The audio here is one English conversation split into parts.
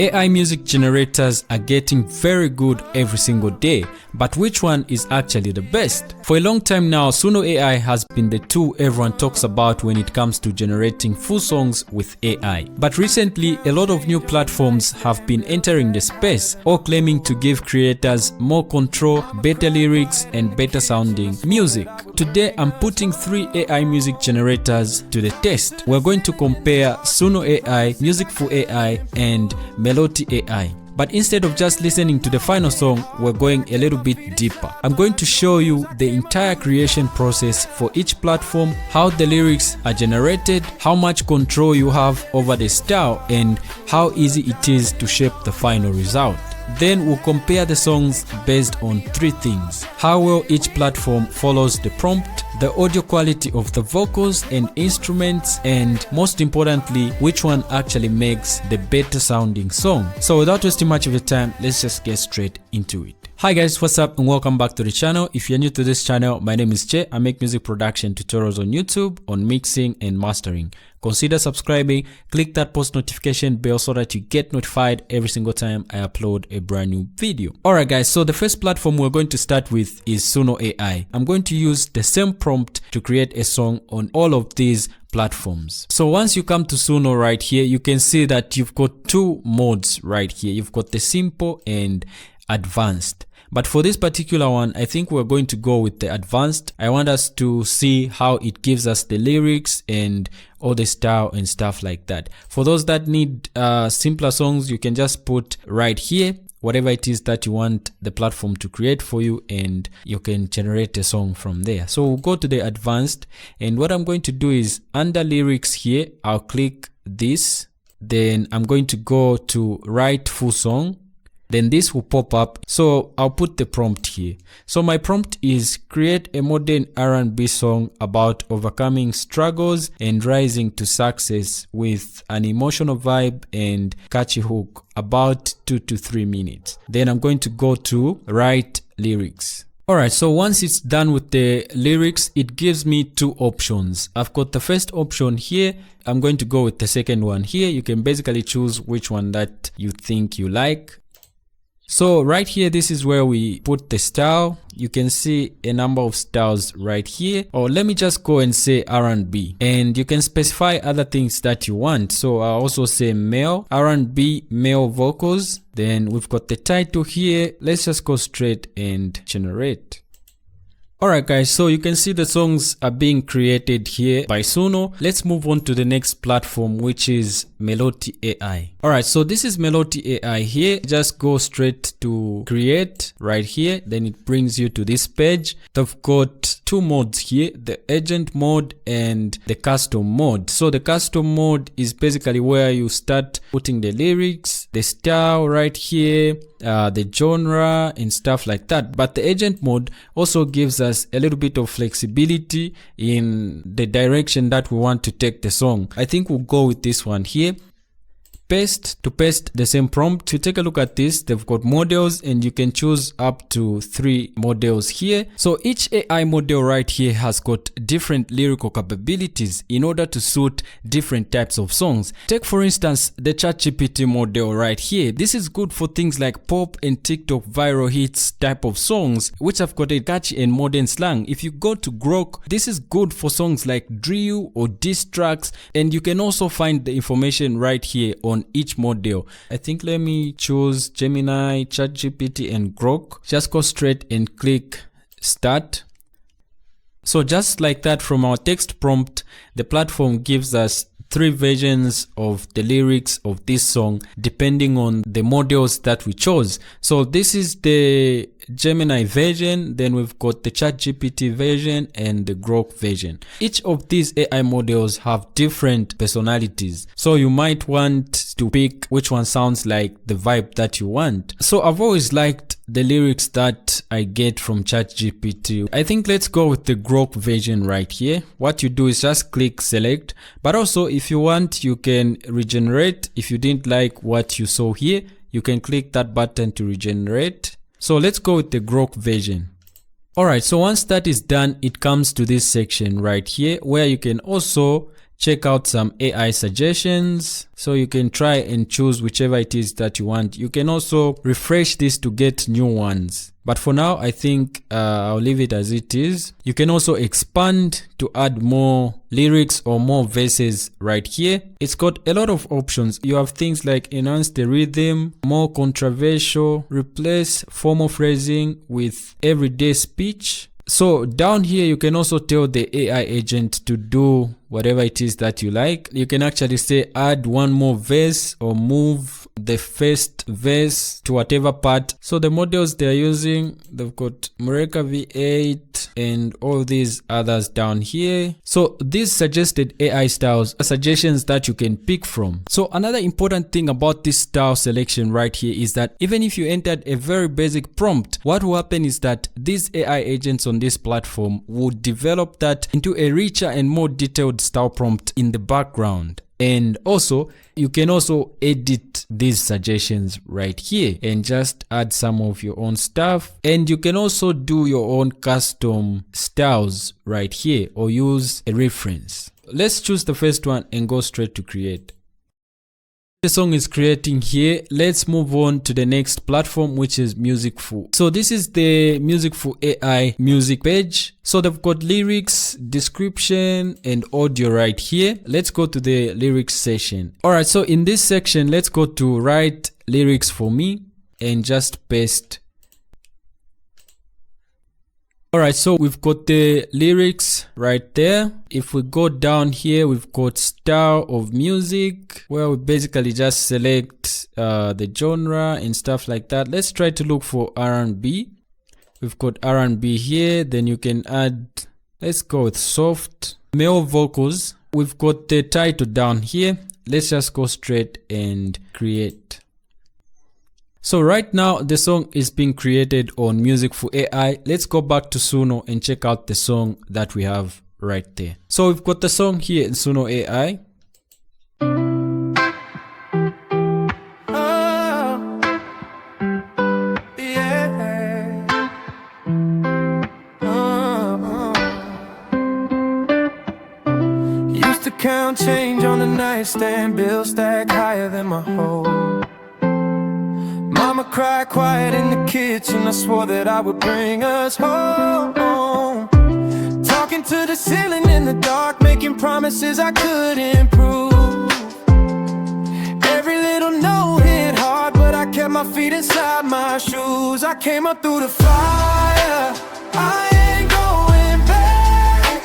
AI music generators are getting very good every single day, but which one is actually the best? For a long time now, Suno AI has been the tool everyone talks about when it comes to generating full songs with AI. But recently, a lot of new platforms have been entering the space, all claiming to give creators more control, better lyrics, and better sounding music. Today, I'm putting 3 AI music generators to the test. We're going to compare Suno AI, Musicful AI, and Meloty AI. But instead of just listening to the final song, we're going a little bit deeper. I'm going to show you the entire creation process for each platform, how the lyrics are generated, how much control you have over the style, and how easy it is to shape the final result. Then we'll compare the songs based on 3 things: how well each platform follows the prompt, the audio quality of the vocals and instruments, and most importantly, which one actually makes the better sounding song. So without wasting much of your time, let's just get straight into it. Hi guys, what's up and welcome back to the channel. If you're new to this channel, my name is Che. I make music production tutorials on YouTube on mixing and mastering. Consider subscribing, click that post notification bell so that you get notified every single time I upload a brand new video. Alright guys, so the first platform we're going to start with is Suno AI. I'm going to use the same prompt to create a song on all of these platforms. So once you come to Suno right here, you can see that you've got 2 modes right here. You've got the simple and advanced. But for this particular one, I think we're going to go with the advanced. I want us to see how it gives us the lyrics and all the style and stuff like that. For those that need simpler songs, you can just put right here whatever it is that you want the platform to create for you, and you can generate a song from there. So we'll go to the advanced, and what I'm going to do is under lyrics here, I'll click this. Then I'm going to go to write full song. Then this will pop up. So I'll put the prompt here. So my prompt is create a modern R&B song about overcoming struggles and rising to success with an emotional vibe and catchy hook, about 2 to 3 minutes. Then I'm going to go to write lyrics. Alright, so once it's done with the lyrics, it gives me 2 options. I've got the first option here. I'm going to go with the second one here. You can basically choose which one that you think you like. So right here, this is where we put the style. You can see a number of styles right here. Or let me just go and say R&B, and you can specify other things that you want. So I'll also say male, R&B, male vocals. Then we've got the title here. Let's just go straight and generate. Alright guys, so you can see the songs are being created here by Suno. Let's move on to the next platform, which is Meloty AI. Alright, so this is Meloty AI here. Just go straight to create right here. Then it brings you to this page. They've got 2 modes here, the agent mode and the custom mode. So the custom mode is basically where you start putting the lyrics, the style right here, the genre and stuff like that. But the agent mode also gives us a little bit of flexibility in the direction that we want to take the song. I think we'll go with this one here. Paste to paste the same prompt. To take a look at this, they've got models and you can choose up to 3 models here. So each AI model right here has got different lyrical capabilities in order to suit different types of songs. Take for instance the ChatGPT model right here. This is good for things like pop and TikTok viral hits type of songs, which have got a catchy and modern slang. If you go to Grok, this is good for songs like drill or diss tracks, and you can also find the information right here on each model. I think let me choose Gemini, ChatGPT and Grok. Just go straight and click start. So just like that, from our text prompt, the platform gives us 3 versions of the lyrics of this song depending on the models that we chose. So this is the Gemini version, then we've got the ChatGPT version and the Grok version. Each of these AI models have different personalities, so you might want to pick which one sounds like the vibe that you want. So I've always liked the lyrics that I get from ChatGPT. I think let's go with the Grok version right here. What you do is just click select, but also if you want, you can regenerate. If you didn't like what you saw here, you can click that button to regenerate. So let's go with the Grok version. Alright, so once that is done, it comes to this section right here where you can also check out some AI suggestions. So you can try and choose whichever it is that you want. You can also refresh this to get new ones. But for now, I think I'll leave it as it is. You can also expand to add more lyrics or more verses right here. It's got a lot of options. You have things like enhance the rhythm, more controversial, replace formal phrasing with everyday speech. So down here, you can also tell the AI agent to do whatever it is that you like. You can actually say add one more verse or move the first verse to whatever part. So the models they're using, they've got Mureka V8 and all these others down here. So these suggested AI styles are suggestions that you can pick from. So another important thing about this style selection right here is that even if you entered a very basic prompt, what will happen is that these AI agents on this platform would develop that into a richer and more detailed style prompt in the background. And also you can also edit these suggestions right here and just add some of your own stuff, and you can also do your own custom styles right here or use a reference. Let's choose the first one and go straight to create. The song is creating here. Let's move on to the next platform, which is Musicful. So this is the Musicful AI music page. So they've got lyrics, description, and audio right here. Let's go to the lyrics section. Alright, so in this section, let's go to write lyrics for me and just paste. Alright, so we've got the lyrics right there. If we go down here, we've got style of music, where we basically just select the genre and stuff like that. Let's try to look for R&B. We've got R&B here. Then you can add, let's go with soft. Male vocals. We've got the title down here. Let's just go straight and create. So right now the song is being created on Musicful AI. Let's go back to Suno and check out the song that we have right there. So we've got the song here in Suno AI. Used to count change on the nightstand, bill stack higher than my home. Mama cried quiet in the kitchen, I swore that I would bring us home. Talking to the ceiling in the dark, making promises I couldn't prove. Every little note hit hard, but I kept my feet inside my shoes. I came up through the fire, I ain't going back.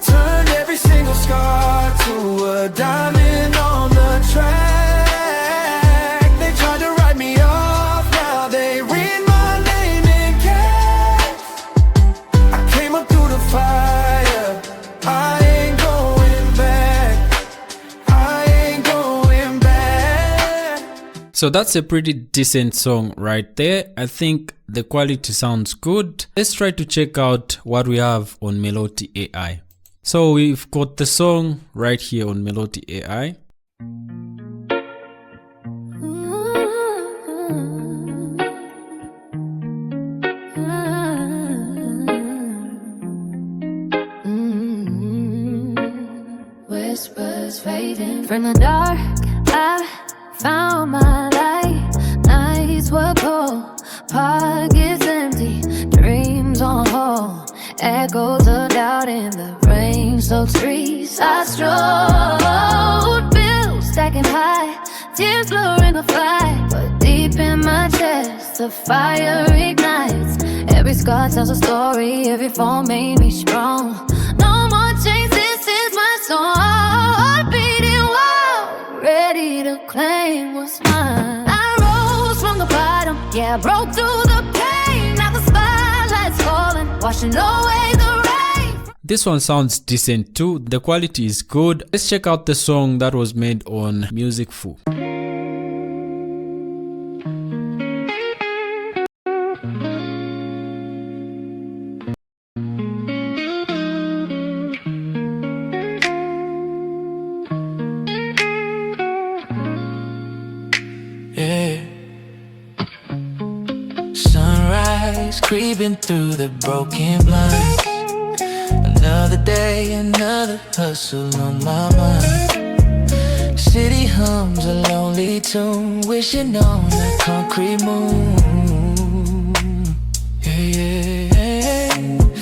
Turned every single scar to a diamond on the track. So that's a pretty decent song right there. I think the quality sounds good. Let's try to check out what we have on Meloty AI. So we've got the song right here on Meloty AI. Whispers fading from the dark. I found my light. Nights were cold, pockets empty, dreams on hold. Echoes of doubt in the rain-soaked streets. I strode, bills stacking high, tears blurring the flight. But deep in my chest, the fire ignites. Every scar tells a story, every fall made me strong. No more chains, this is my song. Heart beating wild, ready to claim what's mine. I rose from the bottom, yeah, I broke through the pain. Now the spotlight's falling, washing away the rain. This one sounds decent too. The quality is good. Let's check out the song that was made on Musicful. Sunrise creeping through the broken blinds. Another day, another hustle on my mind. City hums a lonely tune, wishing on a concrete moon. Yeah.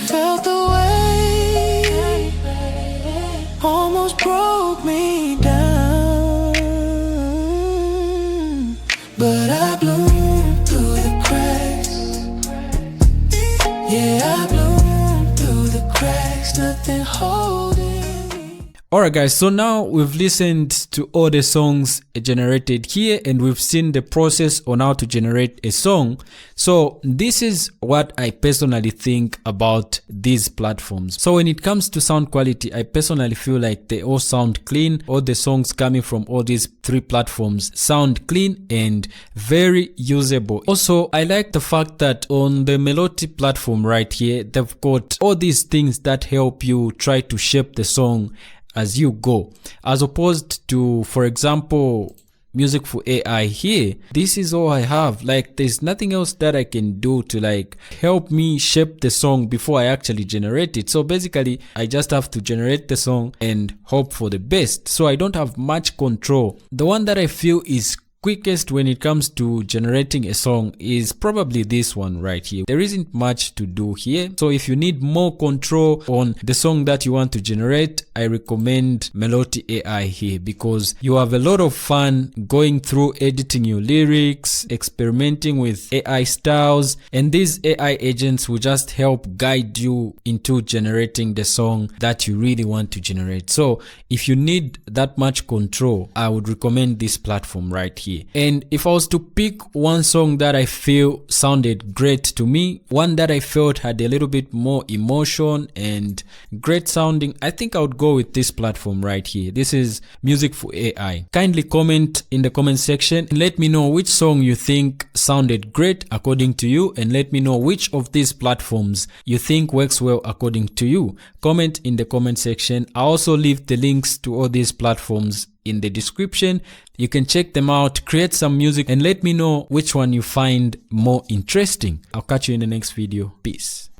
Felt the way, almost broke me down, but I bloomed through the cracks. Yeah, I bloomed through the cracks, nothing holding me. Alright guys, so now we've listened to all the songs generated here and we've seen the process on how to generate a song. So this is what I personally think about these platforms. So when it comes to sound quality, I personally feel like they all sound clean. All the songs coming from all these three platforms sound clean and very usable. Also, I like the fact that on the Meloty platform right here, they've got all these things that help you try to shape the song as you go, as opposed to, for example, Musicful AI here. This is all I have. Like, there's nothing else that I can do to like help me shape the song before I actually generate it. So basically, I just have to generate the song and hope for the best. So I don't have much control. The one that I feel is quickest when it comes to generating a song is probably this one right here. There isn't much to do here. So if you need more control on the song that you want to generate, I recommend Meloty AI here, because you have a lot of fun going through editing your lyrics, experimenting with AI styles, and these AI agents will just help guide you into generating the song that you really want to generate. So if you need that much control, I would recommend this platform right here. And if I was to pick one song that I feel sounded great to me, one that I felt had a little bit more emotion and great sounding, I think I would go with this platform right here. This is Musicful AI. Kindly comment in the comment section and let me know which song you think sounded great according to you, and let me know which of these platforms you think works well according to you. Comment in the comment section. I also leave the links to all these platforms in the description. You can check them out, create some music, and let me know which one you find more interesting. I'll catch you in the next video. Peace.